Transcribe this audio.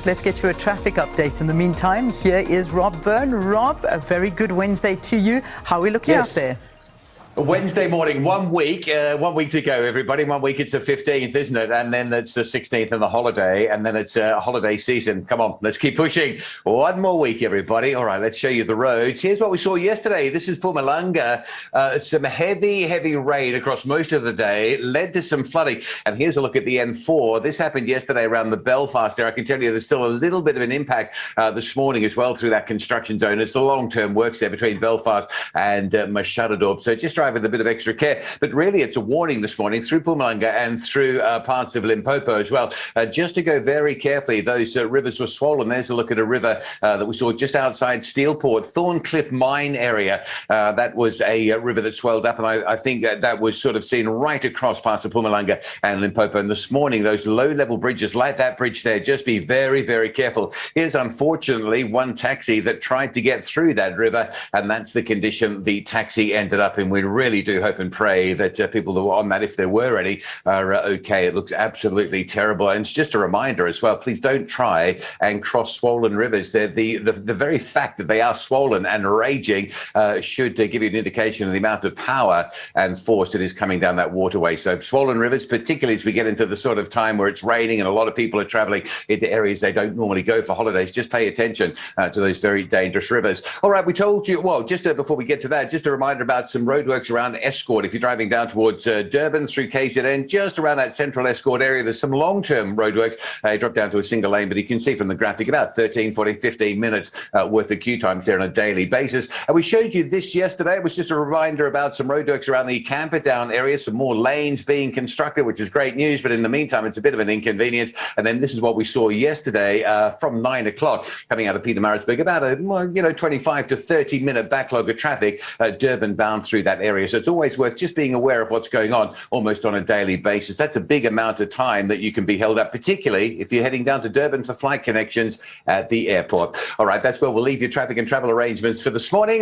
but let's get you a traffic update. In the meantime, here is Rob Byrne. Rob, a very good Wednesday to you. How are we looking out there? Wednesday morning, 1 week to go, everybody. 1 week, it's the 15th, isn't it? And then it's the 16th and the holiday, and then it's holiday season. Come on, let's keep pushing. 1 more week, everybody. All right, let's show you the roads. Here's what we saw yesterday. This is Mpumalanga. Some heavy rain across most of the day led to some flooding. And here's a look at the N4. This happened yesterday around the Belfast there. I can tell you there's still a little bit of an impact this morning as well through that construction zone. It's the long-term works there between Belfast and Mashadadorp. So just with a bit of extra care, but really it's a warning this morning through Mpumalanga and through parts of Limpopo as well. Just to go very carefully, those rivers were swollen. There's a look at a river that we saw just outside Steelport, Thorncliffe Mine area. That was a river that swelled up, and I think that was sort of seen right across parts of Mpumalanga and Limpopo. And this morning, those low-level bridges, like that bridge there, just be very careful. Here's unfortunately one taxi that tried to get through that river, and that's the condition the taxi ended up in. We really do hope and pray that people that were on that, if there were any, are okay. It looks absolutely terrible. And it's just a reminder as well, please don't try and cross swollen rivers. The very fact that they are swollen and raging should give you an indication of the amount of power and force that is coming down that waterway. So swollen rivers, particularly as we get into the sort of time where it's raining and a lot of people are traveling into areas they don't normally go for holidays, just pay attention to those very dangerous rivers. All right, we told you, well, just before we get to that, just a reminder about some roadworks around Escort. If you're driving down towards Durban through KZN, just around that central Escort area, there's some long-term roadworks. Drop down to a single lane, but you can see from the graphic about 13, 14, 15 minutes worth of queue times there on a daily basis. And we showed you this yesterday. It was just a reminder about some roadworks around the Camperdown area, some more lanes being constructed, which is great news, but in the meantime, it's a bit of an inconvenience. And then this is what we saw yesterday from 9 o'clock coming out of Pietermaritzburg, about a 25 to 30 minute backlog of traffic, Durban bound through that area. So it's always worth just being aware of what's going on almost on a daily basis. That's a big amount of time that you can be held up, particularly if you're heading down to Durban for flight connections at the airport. All right, that's where we'll leave your traffic and travel arrangements for this morning.